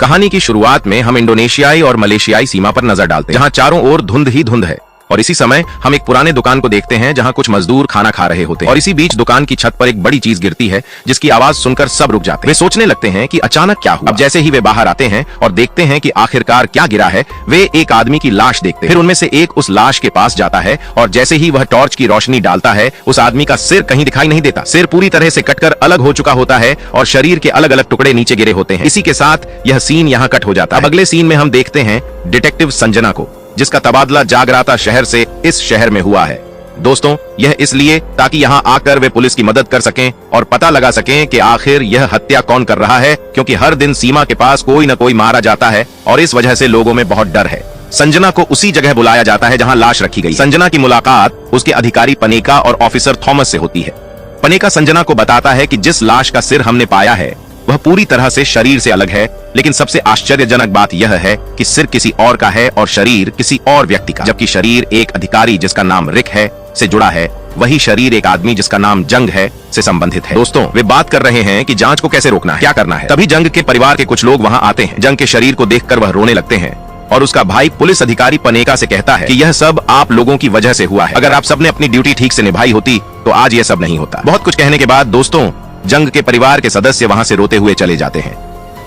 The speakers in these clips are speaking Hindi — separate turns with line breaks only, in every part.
कहानी की शुरुआत में हम इंडोनेशियाई और मलेशियाई सीमा पर नजर डालते हैं, जहां चारों ओर धुंध ही धुंध है। और इसी समय हम एक पुराने दुकान को देखते हैं जहां कुछ मजदूर खाना खा रहे होते हैं। और इसी बीच दुकान की छत पर एक बड़ी चीज गिरती है जिसकी आवाज सुनकर सब रुक जाते हैं। वे सोचने लगते हैं कि अचानक क्या हुआ। अब जैसे ही वे बाहर आते हैं और देखते हैं कि आखिरकार क्या गिरा है, वे एक आदमी की लाश देखते हैं। फिर उनमें से एक उस लाश के पास जाता है और जैसे ही वह टॉर्च की रोशनी डालता है, उस आदमी का सिर कहीं दिखाई नहीं देता। सिर पूरी तरह से कटकर अलग हो चुका होता है और शरीर के अलग अलग टुकड़े नीचे गिरे होते हैं। इसी के साथ यह सीन यहाँ कट हो जाता है। अब अगले सीन में हम देखते हैं डिटेक्टिव संजना को, जिसका तबादला जागराता शहर से इस शहर में हुआ है। दोस्तों, यह इसलिए ताकि यहाँ आकर वे पुलिस की मदद कर सकें और पता लगा सकें कि आखिर यह हत्या कौन कर रहा है, क्योंकि हर दिन सीमा के पास कोई न कोई मारा जाता है और इस वजह से लोगों में बहुत डर है। संजना को उसी जगह बुलाया जाता है जहां लाश रखी गई। संजना की मुलाकात उसके अधिकारी पनेका और ऑफिसर थॉमस से होती है। पनेका संजना को बताता है कि जिस लाश का सिर हमने पाया है वह पूरी तरह से शरीर से अलग है, लेकिन सबसे आश्चर्यजनक बात यह है कि सिर किसी और का है और शरीर किसी और व्यक्ति का। जबकि शरीर एक अधिकारी जिसका नाम रिक है से जुड़ा है, वही शरीर एक आदमी जिसका नाम जंग है से संबंधित है। दोस्तों, वे बात कर रहे हैं कि जांच को कैसे रोकना है, क्या करना है। तभी जंग के परिवार के कुछ लोग वहां आते हैं। जंग के शरीर को देखकर वह रोने लगते हैं और उसका भाई पुलिस अधिकारी पनेका से कहता है कि यह सब आप लोगों की वजह से हुआ है। अगर आप सबने अपनी ड्यूटी ठीक से निभाई होती तो आज यह सब नहीं होता। बहुत कुछ कहने के बाद दोस्तों, जंग के परिवार के सदस्य वहां से रोते हुए चले जाते हैं।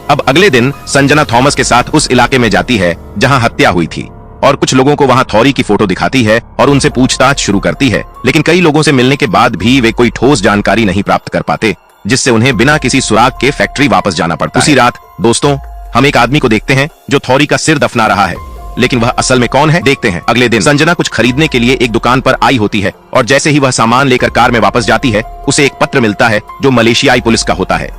अब अगले दिन संजना थॉमस के साथ उस इलाके में जाती है जहां हत्या हुई थी और कुछ लोगों को वहां थॉरी की फोटो दिखाती है और उनसे पूछताछ शुरू करती है। लेकिन कई लोगों से मिलने के बाद भी वे कोई ठोस जानकारी नहीं प्राप्त कर पाते, जिससे उन्हें बिना किसी सुराग के फैक्ट्री वापस जाना पड़ता है। उसी रात दोस्तों, हम एक आदमी को देखते हैं जो थॉरी का सिर दफना रहा है, लेकिन वह असल में कौन है देखते हैं। अगले दिन संजना कुछ खरीदने के लिए एक दुकान पर आई होती है और जैसे ही वह सामान लेकर कार में वापस जाती है, उसे एक पत्र मिलता है जो मलेशियाई पुलिस का होता है।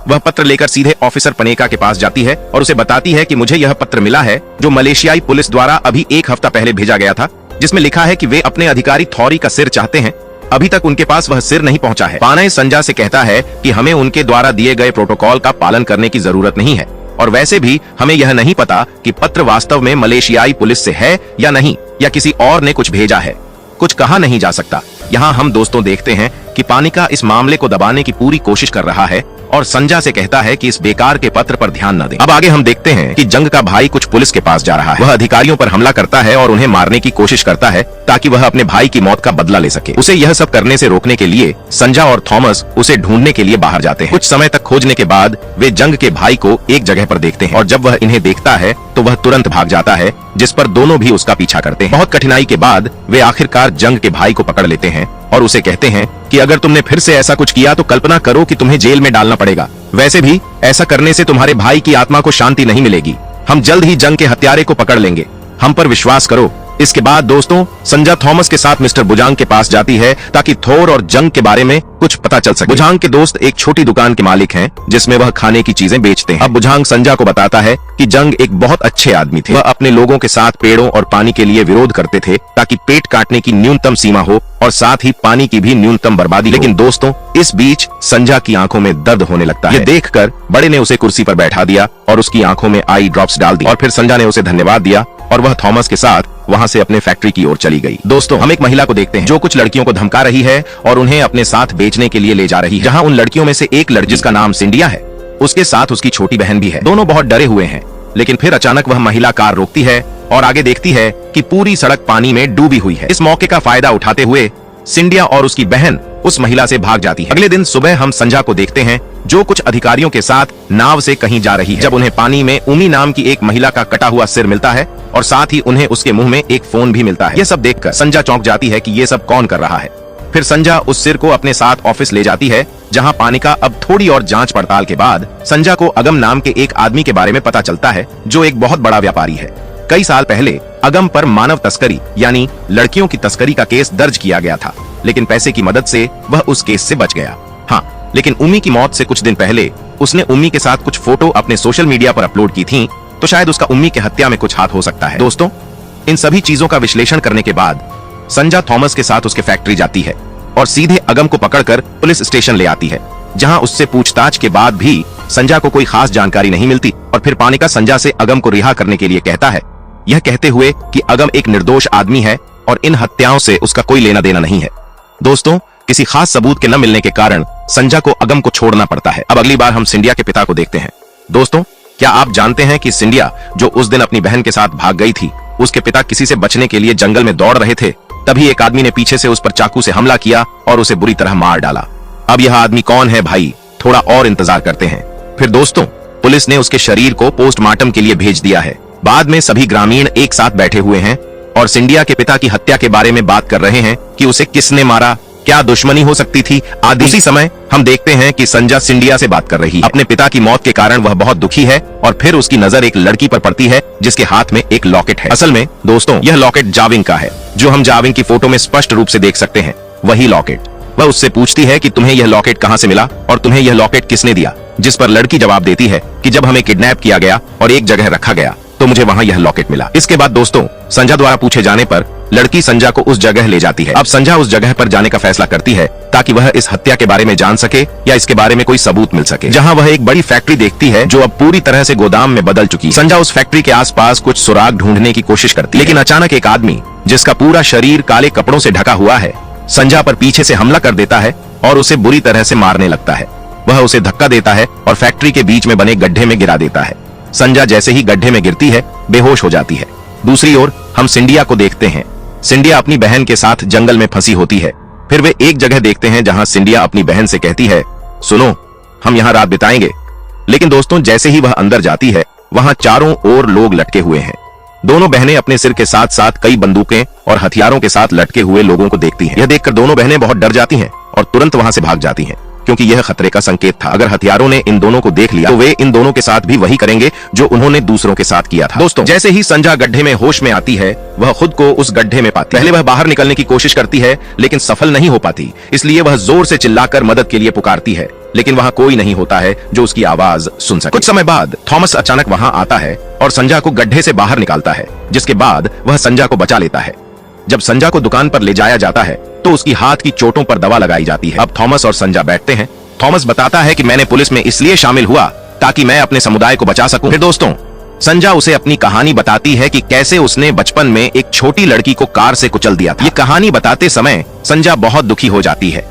वह पत्र लेकर सीधे ऑफिसर पनेका के पास जाती है और उसे बताती है कि मुझे यह पत्र मिला है जो मलेशियाई पुलिस द्वारा अभी एक हफ्ता पहले भेजा गया था, जिसमें लिखा है कि वे अपने अधिकारी थॉरी का सिर चाहते हैं। अभी तक उनके पास वह सिर नहीं पहुंचा है। पानाई संजा से कहता है कि हमें उनके द्वारा दिए गए प्रोटोकॉल का पालन करने की जरूरत नहीं है और वैसे भी हमें यह नहीं पता कि पत्र वास्तव में मलेशियाई पुलिस से है या नहीं, या किसी और ने कुछ भेजा है। कुछ कहा नहीं जा सकता। यहाँ हम दोस्तों देखते हैं कि पानिका इस मामले को दबाने की पूरी कोशिश कर रहा है और संजा से कहता है कि इस बेकार के पत्र पर ध्यान न दें। अब आगे हम देखते हैं कि जंग का भाई कुछ पुलिस के पास जा रहा है। वह अधिकारियों पर हमला करता है और उन्हें मारने की कोशिश करता है ताकि वह अपने भाई की मौत का बदला ले सके। उसे यह सब करने से रोकने के लिए संजा और थॉमस उसे ढूंढने के लिए बाहर जाते हैं। कुछ समय तक खोजने के बाद वे जंग के भाई को एक जगह पर देखते हैं और जब वह इन्हें देखता है तो वह तुरंत भाग जाता है, जिस पर दोनों भी उसका पीछा करते हैं। बहुत कठिनाई के बाद वे आखिरकार जंग के भाई को पकड़ लेते हैं और उसे कहते हैं कि अगर तुमने फिर से ऐसा कुछ किया तो कल्पना करो कि तुम्हें जेल में डालना पड़ेगा। वैसे भी ऐसा करने से तुम्हारे भाई की आत्मा को शांति नहीं मिलेगी। हम जल्द ही जंग के हत्यारे को पकड़ लेंगे, हम पर विश्वास करो। इसके बाद दोस्तों, संजा थॉमस के साथ मिस्टर बुजांग के पास जाती है ताकि थोर और जंग के बारे में कुछ पता चल सके। बुजांग के दोस्त एक छोटी दुकान के मालिक हैं जिसमें वह खाने की चीजें बेचते हैं। अब बुजांग संजा को बताता है कि जंग एक बहुत अच्छे आदमी थे। वह अपने लोगों के साथ पेड़ों और पानी के लिए विरोध करते थे ताकि पेट काटने की न्यूनतम सीमा हो और साथ ही पानी की भी न्यूनतम बर्बादी। लेकिन दोस्तों, इस बीच संजा की आंखों में दर्द होने लगता है। ये देखकर बड़े ने उसे कुर्सी पर बैठा दिया और उसकी आंखों में आई ड्रॉप्स डाल दी और फिर संजा ने उसे धन्यवाद दिया और वह थॉमस के साथ वहां से अपने फैक्ट्री की ओर चली गई। दोस्तों, हम एक महिला को देखते हैं जो कुछ लड़कियों को धमका रही है और उन्हें अपने साथ बेचने के लिए ले जा रही है। जहां उन लड़कियों में से एक लड़की जिसका नाम सिंडिया है, उसके साथ उसकी छोटी बहन भी है। दोनों बहुत डरे हुए हैं, लेकिन फिर अचानक वह महिला कार रोकती है और आगे देखती है कि पूरी सड़क पानी में डूबी हुई है। इस मौके का फायदा उठाते हुए सिंडिया और उसकी बहन उस महिला से भाग जाती है। अगले दिन सुबह हम संजा को देखते हैं जो कुछ अधिकारियों के साथ नाव से कहीं जा रही है। जब उन्हें पानी में उमी नाम की एक महिला का कटा हुआ सिर मिलता है और साथ ही उन्हें उसके मुंह में एक फोन भी मिलता है। यह सब देखकर संजा चौंक जाती है कि ये सब कौन कर रहा है। फिर संजा उस सिर को अपने साथ ऑफिस ले जाती है, जहां पानिका अब थोड़ी और जांच पड़ताल के बाद संजा को अगम नाम के एक आदमी के बारे में पता चलता है जो एक बहुत बड़ा व्यापारी है। कई साल पहले अगम पर मानव तस्करी यानी लड़कियों की तस्करी का केस दर्ज किया गया था, लेकिन पैसे की मदद से वह उस केस से बच गया। हाँ, लेकिन उमी की मौत से कुछ दिन पहले उसने उम्मी के साथ कुछ फोटो अपने सोशल मीडिया पर अपलोड की थी, तो शायद उसका उम्मी के हत्या में कुछ हाथ हो सकता है। दोस्तों, इन सभी चीजों का विश्लेषण करने के बाद संजा थॉमस के साथ उसके फैक्ट्री जाती है और सीधे अगम को पकड़कर पुलिस स्टेशन ले आती है, जहां उससे पूछताछ के बाद भी संजा को कोई खास जानकारी नहीं मिलती और फिर पानिका संजा से अगम को रिहा करने के लिए कहता है, यह कहते हुए कि अगम एक निर्दोष आदमी है और इन हत्याओं से उसका कोई लेना देना नहीं है। दोस्तों, किसी खास सबूत के न मिलने के कारण संजा को अगम को छोड़ना पड़ता है। अब अगली बार हम सिंडिया के पिता को देखते हैं। दोस्तों, क्या आप जानते हैं कि सिंडिया जो उस दिन अपनी बहन के साथ भाग गई थी, उसके पिता किसी से बचने के लिए जंगल में दौड़ रहे थे, तभी एक आदमी ने पीछे से उस पर चाकू से हमला किया और उसे बुरी तरह मार डाला। अब यह आदमी कौन है भाई, थोड़ा और इंतजार करते हैं। फिर दोस्तों, पुलिस ने उसके शरीर को पोस्टमार्टम के लिए भेज दिया है। बाद में सभी ग्रामीण एक साथ बैठे हुए हैं और सिंडिया के पिता की हत्या के बारे में बात कर रहे हैं कि उसे किसने मारा, क्या दुश्मनी हो सकती थी आदि। उसी समय हम देखते हैं कि संजा सिंडिया से बात कर रही है। अपने पिता की मौत के कारण वह बहुत दुखी है और फिर उसकी नजर एक लड़की पर पड़ती है जिसके हाथ में एक लॉकेट है। असल में दोस्तों, यह लॉकेट जाविंग का है, जो हम जाविंग की फोटो में स्पष्ट रूप से देख सकते हैं, वही लॉकेट। वह उससे पूछती है कि तुम्हें यह लॉकेट कहां से मिला और तुम्हें यह लॉकेट किसने दिया, जिस पर लड़की जवाब देती है कि जब हमें किडनैप किया गया और एक जगह रखा गया तो मुझे वहां यह लॉकेट मिला। इसके बाद दोस्तों, संजा द्वारा पूछे जाने पर लड़की संजा को उस जगह ले जाती है। अब संजा उस जगह पर जाने का फैसला करती है ताकि वह इस हत्या के बारे में जान सके या इसके बारे में कोई सबूत मिल सके। जहां वह एक बड़ी फैक्ट्री देखती है जो अब पूरी तरह से गोदाम में बदल चुकी है। संजा उस फैक्ट्री के आसपास कुछ सुराग ढूंढने की कोशिश करती है, लेकिन अचानक एक आदमी जिसका पूरा शरीर काले कपड़ों से ढका हुआ है, संजा पर पीछे से हमला कर देता है और उसे बुरी तरह से मारने लगता है। वह उसे धक्का देता है और फैक्ट्री के बीच में बने गड्ढे में गिरा देता है। संजा जैसे ही गड्ढे में गिरती है, बेहोश हो जाती है। दूसरी ओर हम सिंडिया को देखते हैं। सिंडिया अपनी बहन के साथ जंगल में फंसी होती है। फिर वे एक जगह देखते हैं जहां सिंडिया अपनी बहन से कहती है, सुनो, हम यहाँ रात बिताएंगे। लेकिन दोस्तों, जैसे ही वह अंदर जाती है, वहां चारों ओर लोग लटके हुए हैं। दोनों बहनें अपने सिर के साथ साथ कई बंदूकें और हथियारों के साथ लटके हुए लोगों को देखती हैं। यह देखकर दोनों बहनें बहुत डर जाती हैं और तुरंत वहां से भाग जाती हैं, क्योंकि यह खतरे का संकेत था। अगर हथियारों ने इन दोनों को देख लिया तो वे इन दोनों के साथ भी वही करेंगे जो उन्होंने दूसरों के साथ किया था। दोस्तों, जैसे ही संजा गड्ढे में होश में आती है, वह खुद को उस गड्ढे में पाती है। पहले वह बाहर निकलने की कोशिश करती है, लेकिन सफल नहीं हो पाती। इसलिए वह जोर से चिल्लाकर मदद के लिए पुकारती है, लेकिन वहां कोई नहीं होता है जो उसकी आवाज सुन सके। कुछ समय बाद थॉमस अचानक वहां आता है और संजा को गड्ढे से बाहर निकालता है, जिसके बाद वह संजा को बचा लेता है। जब संजा को दुकान पर ले जाया जाता है तो उसकी हाथ की चोटों पर दवा लगाई जाती है। अब थॉमस और संजा बैठते हैं। थॉमस बताता है कि मैंने पुलिस में इसलिए शामिल हुआ ताकि मैं अपने समुदाय को बचा सकूं। फिर दोस्तों, संजा उसे अपनी कहानी बताती है कि कैसे उसने बचपन में एक छोटी लड़की को कार से कुचल दिया था। ये कहानी बताते समय संजा बहुत दुखी हो जाती है।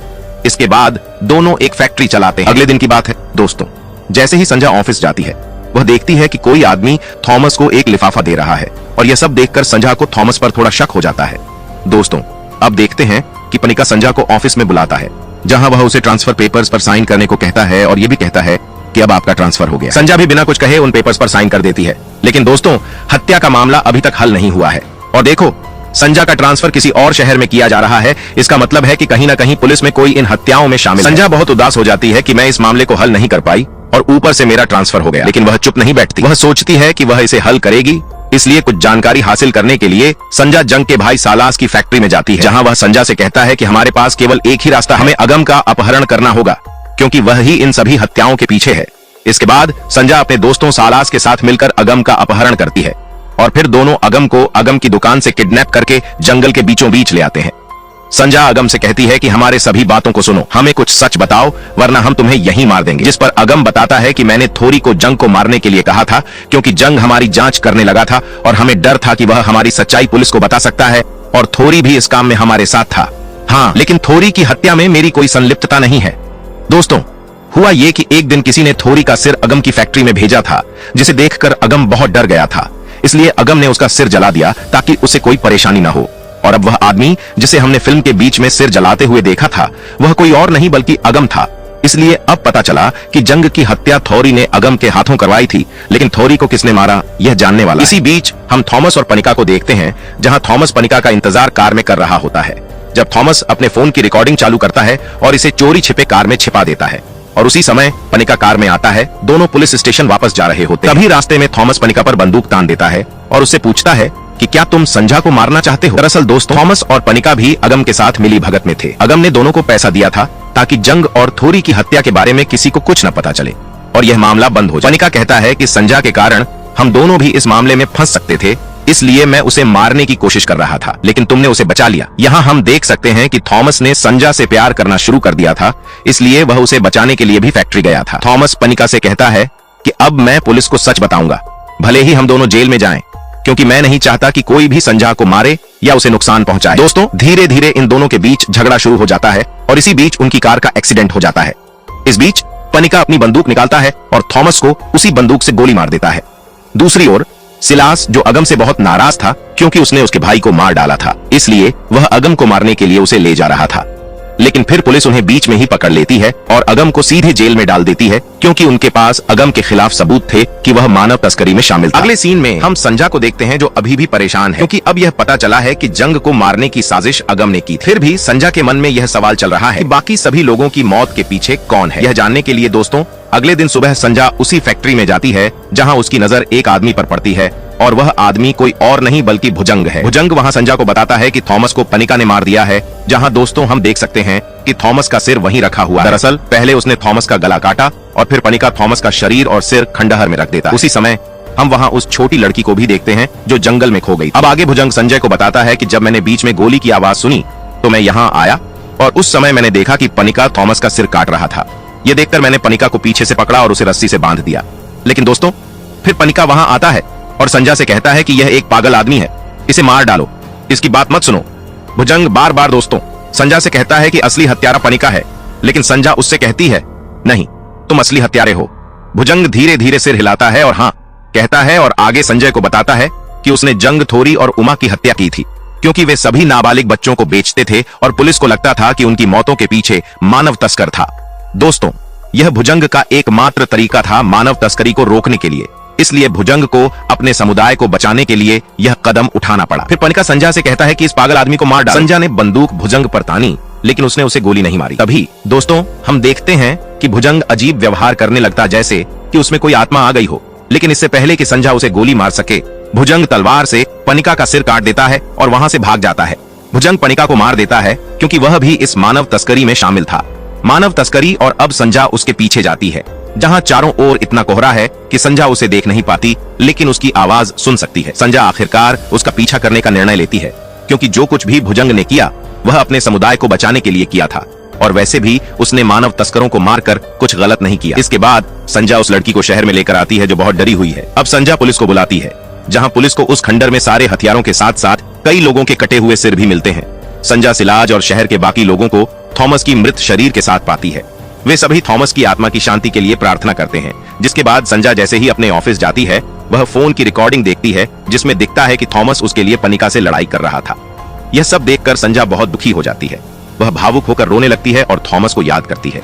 इसके बाद दोनों एक फैक्ट्री चलाते हैं। अगले दिन की बात है दोस्तों, जैसे ही संजा ऑफिस जाती है, वह देखती है कि कोई आदमी थॉमस को एक लिफाफा दे रहा है और यह सब देखकर संजा को थॉमस पर थोड़ा शक हो जाता है। दोस्तों, अब देखते हैं कि पनिका संजा को ऑफिस में बुलाता है, जहां वह उसे ट्रांसफर पेपर्स पर साइन करने को कहता है और यह भी कहता है कि अब आपका ट्रांसफर हो गया। संजा भी बिना कुछ कहे उन पेपर्स पर साइन कर देती है। लेकिन दोस्तों, हत्या का मामला अभी तक हल नहीं हुआ है और देखो, संजा का ट्रांसफर किसी और शहर में किया जा रहा है। इसका मतलब है कि कहीं ना कहीं पुलिस में कोई इन हत्याओं में शामिल है। संजा बहुत उदास हो जाती है कि मैं इस मामले को हल नहीं कर पाई और ऊपर से मेरा ट्रांसफर हो गया। लेकिन वह चुप नहीं बैठती। वह सोचती है कि वह इसे हल करेगी। इसलिए कुछ जानकारी हासिल करने के लिए संजा जंग के भाई सालास की फैक्ट्री में जाती है, जहां वह संजा से कहता है कि हमारे पास केवल एक ही रास्ता, हमें अगम का अपहरण करना होगा, क्योंकि वह ही इन सभी हत्याओं के पीछे है। इसके बाद संजा अपने दोस्तों सालास के साथ मिलकर अगम का अपहरण करती है और फिर दोनों अगम को अगम की दुकान से किडनैप करके जंगल के बीचों बीच ले आते हैं। संजा अगम से कहती है कि हमारे सभी बातों को सुनो, हमें कुछ सच बताओ वरना हम तुम्हें यहीं मार देंगे। जिस पर अगम बताता है कि मैंने थोरी को जंग को मारने के लिए कहा था, क्योंकि जंग हमारी जांच करने लगा था और हमें डर था कि वह हमारी सच्चाई पुलिस को बता सकता है और थोरी भी इस काम में हमारे साथ था। हाँ, लेकिन थोरी की हत्या में मेरी कोई संलिप्तता नहीं है। दोस्तों, हुआ ये कि एक दिन किसी ने थोरी का सिर अगम की फैक्ट्री में भेजा था, जिसे देखकर अगम बहुत डर गया था। इसलिए अगम ने उसका सिर जला दिया ताकि उसे कोई परेशानी न हो। और अब वह आदमी जिसे हमने फिल्म के बीच में सिर जलाते हुए देखा था, वह कोई और नहीं बल्कि अगम था। इसलिए अब पता चला कि जंग की हत्या थोरी ने अगम के हाथों करवाई थी, लेकिन थोरी को किसने मारा यह जानने वाला। इसी बीच हम थॉमस और पनिका को देखते हैं, जहां थॉमस पनिका का इंतजार कार में कर रहा होता है। जब थॉमस अपने फोन की रिकॉर्डिंग चालू करता है और इसे चोरी छिपे कार में छिपा देता है और उसी समय पनिका कार में आता है। दोनों पुलिस स्टेशन वापस जा रहे होते हैं। तभी रास्ते में थॉमस पनिका पर बंदूक तान देता है और उससे पूछता है कि क्या तुम संजा को मारना चाहते हो। दरअसल दोस्तों, थॉमस और पनिका भी अगम के साथ मिली भगत में थे। अगम ने दोनों को पैसा दिया था ताकि जंग और थोरी की हत्या के बारे में किसी को कुछ न पता चले और यह मामला बंद हो जाए। पनिका कहता है कि संजा के कारण हम दोनों भी इस मामले में फंस सकते थे, इसलिए मैं उसे मारने की कोशिश कर रहा था, लेकिन तुमने उसे बचा लिया। यहाँ हम देख सकते हैं कि थॉमस ने संजा से प्यार करना शुरू कर दिया था, इसलिए वह उसे बचाने के लिए भी फैक्ट्री गया था। थॉमस पनिका से कहता है कि अब मैं पुलिस को सच बताऊंगा, भले ही हम दोनों जेल में जाएं, क्योंकि मैं नहीं चाहता कि कोई भी संजा को मारे या उसे नुकसान पहुंचाए। दोस्तों, धीरे धीरे इन दोनों के बीच झगड़ा शुरू हो जाता है और इसी बीच उनकी कार का एक्सीडेंट हो जाता है। इस बीच पनिका अपनी बंदूक निकालता है और थॉमस को उसी बंदूक से गोली मार देता है। दूसरी ओर सिलास, जो अगम से बहुत नाराज था क्योंकि उसने उसके भाई को मार डाला था, इसलिए वह अगम को मारने के लिए उसे ले जा रहा था। लेकिन फिर पुलिस उन्हें बीच में ही पकड़ लेती है और अगम को सीधे जेल में डाल देती है क्योंकि उनके पास अगम के खिलाफ सबूत थे कि वह मानव तस्करी में शामिल था। अगले सीन में हम संजा को देखते हैं जो अभी भी परेशान है क्योंकि अब यह पता चला है कि जंग को मारने की साजिश अगम ने की थी। फिर भी संजा के मन में यह सवाल चल रहा है कि बाकी सभी लोगों की मौत के पीछे कौन है। यह जानने के लिए दोस्तों अगले दिन सुबह संजा उसी फैक्ट्री में जाती है जहाँ उसकी नजर एक आदमी पर पड़ती है और वह आदमी कोई और नहीं बल्कि भुजंग है। भुजंग वहाँ संजा को बताता है कि थॉमस को पनिका ने मार दिया है, जहाँ दोस्तों हम देख सकते हैं कि थॉमस का सिर वहीं रखा हुआ है। दरअसल पहले उसने थॉमस का गला काटा और फिर पनिका थॉमस का शरीर और सिर खंडहर में रख देता। उसी समय हम वहाँ उस छोटी लड़की को भी देखते हैं जो जंगल में खो गई। अब आगे भुजंग संजय को बताता है कि जब मैंने बीच में गोली की आवाज सुनी तो मैं यहाँ आया और उस समय मैंने देखा कि पनिका थॉमस का सिर काट रहा था। ये देखकर मैंने पनिका को पीछे से पकड़ा और उसे रस्सी से बांध दिया। लेकिन दोस्तों फिर पनिका वहां आता है और संजा से कहता है कि यह एक पागल आदमी है, इसे मार डालो, इसकी बात मत सुनो। भुजंग बार बार दोस्तों संजा से कहता है कि असली हत्यारा पनिका है, लेकिन संजा उससे कहती है नहीं, तुम असली हत्यारे हो। भुजंग धीरे धीरे सिर हिलाता है और हाँ कहता है और आगे संजय को बताता है कि उसने जंग, थोरी और उमा की हत्या की थी क्योंकि वे सभी नाबालिग बच्चों को बेचते थे और पुलिस को लगता था कि उनकी मौतों के पीछे मानव तस्कर था। दोस्तों यह भुजंग का एकमात्र तरीका था मानव तस्करी को रोकने के लिए, इसलिए भुजंग को अपने समुदाय को बचाने के लिए यह कदम उठाना पड़ा। फिर पनिका संजा से कहता है कि इस पागल आदमी को मार डालो। संजा ने बंदूक भुजंग पर तानी लेकिन उसने उसे गोली नहीं मारी। तभी दोस्तों हम देखते हैं कि भुजंग अजीब व्यवहार करने लगता जैसे कि उसमें कोई आत्मा आ गई हो। लेकिन इससे पहले कि संजा उसे गोली मार सके भुजंग तलवार से पनिका का सिर काट देता है और वहां से भाग जाता है। भुजंग पनिका को मार देता है क्योंकि वह भी इस मानव तस्करी में शामिल था। मानव तस्करी और अब संजा उसके पीछे जाती है जहां चारों ओर इतना कोहरा है कि संजा उसे देख नहीं पाती लेकिन उसकी आवाज सुन सकती है। संजा आखिरकार उसका पीछा करने का निर्णय लेती है क्योंकि जो कुछ भी भुजंग ने किया वह अपने समुदाय को बचाने के लिए किया था और वैसे भी उसने मानव तस्करों को मारकर कुछ गलत नहीं किया। इसके बाद संजा उस लड़की को शहर में लेकर आती है जो बहुत डरी हुई है। अब संजा पुलिस को बुलाती है जहां पुलिस को उस खंडर में सारे हथियारों के साथ साथ कई लोगों के कटे हुए सिर भी मिलते हैं। संजा सिलाज और शहर के बाकी लोगों को थॉमस की मृत शरीर के साथ पाती है। वे सभी थॉमस की आत्मा की शांति के लिए प्रार्थना करते हैं। जिसके बाद संजा जैसे ही अपने ऑफिस जाती है वह फोन की रिकॉर्डिंग देखती है जिसमें दिखता है कि थॉमस उसके लिए पनिका से लड़ाई कर रहा था। यह सब देखकर संजा बहुत दुखी हो जाती है। वह भावुक होकर रोने लगती है और थॉमस को याद करती है।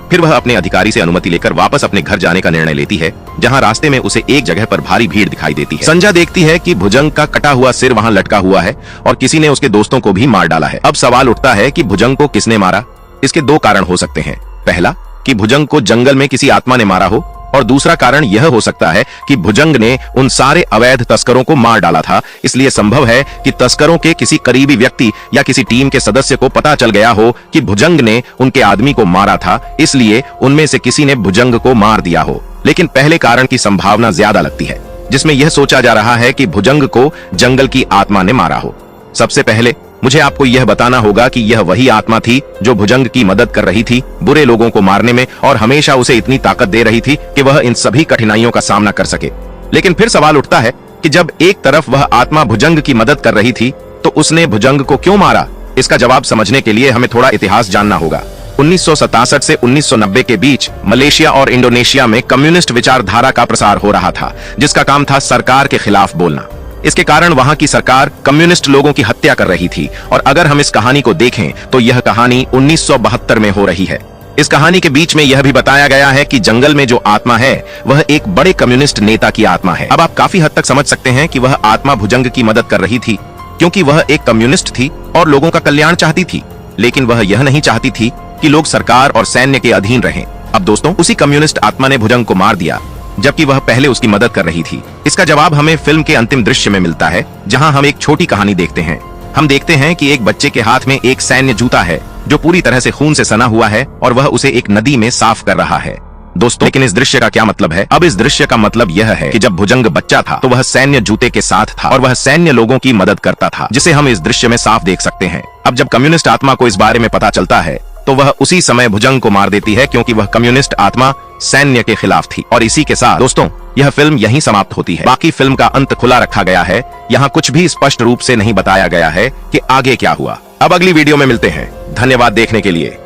फिर वह अपने अधिकारी से अनुमति लेकर वापस अपने घर जाने का निर्णय लेती है जहां रास्ते में उसे एक जगह पर भारी भीड़ दिखाई देती है। संजा देखती है कि भुजंग का कटा हुआ सिर वहां लटका हुआ है और किसी ने उसके दोस्तों को भी मार डाला है। अब सवाल उठता है कि भुजंग को किसने मारा। इसके दो कारण हो सकते हैं। पहला कि भुजंग को जंगल में किसी आत्मा ने मारा हो और दूसरा कारण यह हो सकता है कि भुजंग ने उन सारे अवैध तस्करों को मार डाला था। इसलिए संभव है कि तस्करों के किसी करीबी व्यक्ति या किसी टीम के सदस्य को पता चल गया हो कि भुजंग ने उनके आदमी को मारा था, इसलिए उनमें से किसी ने भुजंग को मार दिया हो। लेकिन पहले कारण की संभावना ज्यादा लगती है जिसमें यह सोचा जा रहा है कि भुजंग को जंगल की आत्मा ने मारा हो। सबसे पहले मुझे आपको यह बताना होगा कि यह वही आत्मा थी जो भुजंग की मदद कर रही थी बुरे लोगों को मारने में और हमेशा उसे इतनी ताकत दे रही थी कि वह इन सभी कठिनाइयों का सामना कर सके। लेकिन फिर सवाल उठता है कि जब एक तरफ वह आत्मा भुजंग की मदद कर रही थी तो उसने भुजंग को क्यों मारा। इसका जवाब समझने के लिए हमें थोड़ा इतिहास जानना होगा। 1967 से 1990 के बीच मलेशिया और इंडोनेशिया में कम्युनिस्ट विचारधारा का प्रसार हो रहा था जिसका काम था सरकार के खिलाफ बोलना। इसके कारण वहां की सरकार कम्युनिस्ट लोगों की हत्या कर रही थी और अगर हम इस कहानी को देखें तो यह कहानी 1972 में हो रही है। इस कहानी के बीच में यह भी बताया गया है कि जंगल में जो आत्मा है वह एक बड़े कम्युनिस्ट नेता की आत्मा है। अब आप काफी हद तक समझ सकते हैं कि वह आत्मा भुजंग की मदद कर रही थी क्योंकि वह एक कम्युनिस्ट थी और लोगों का कल्याण चाहती थी, लेकिन वह यह नहीं चाहती थी कि लोग सरकार और सैन्य के अधीन रहें। अब दोस्तों उसी कम्युनिस्ट आत्मा ने भुजंग को मार दिया जबकि वह पहले उसकी मदद कर रही थी। इसका जवाब हमें फिल्म के अंतिम दृश्य में मिलता है जहां हम एक छोटी कहानी देखते हैं। हम देखते हैं कि एक बच्चे के हाथ में एक सैन्य जूता है जो पूरी तरह से खून से सना हुआ है और वह उसे एक नदी में साफ कर रहा है। दोस्तों लेकिन इस दृश्य का क्या मतलब है। अब इस दृश्य का मतलब यह है कि जब भुजंग बच्चा था तो वह सैन्य जूते के साथ था और वह सैन्य लोगों की मदद करता था, जिसे हम इस दृश्य में साफ देख सकते हैं। अब जब कम्युनिस्ट आत्मा को इस बारे में पता चलता है तो वह उसी समय भुजंग को मार देती है क्योंकि वह कम्युनिस्ट आत्मा सैन्य के खिलाफ थी। और इसी के साथ दोस्तों यह फिल्म यहीं समाप्त होती है। बाकी फिल्म का अंत खुला रखा गया है। यहाँ कुछ भी स्पष्ट रूप से नहीं बताया गया है कि आगे क्या हुआ। अब अगली वीडियो में मिलते हैं। धन्यवाद देखने के लिए।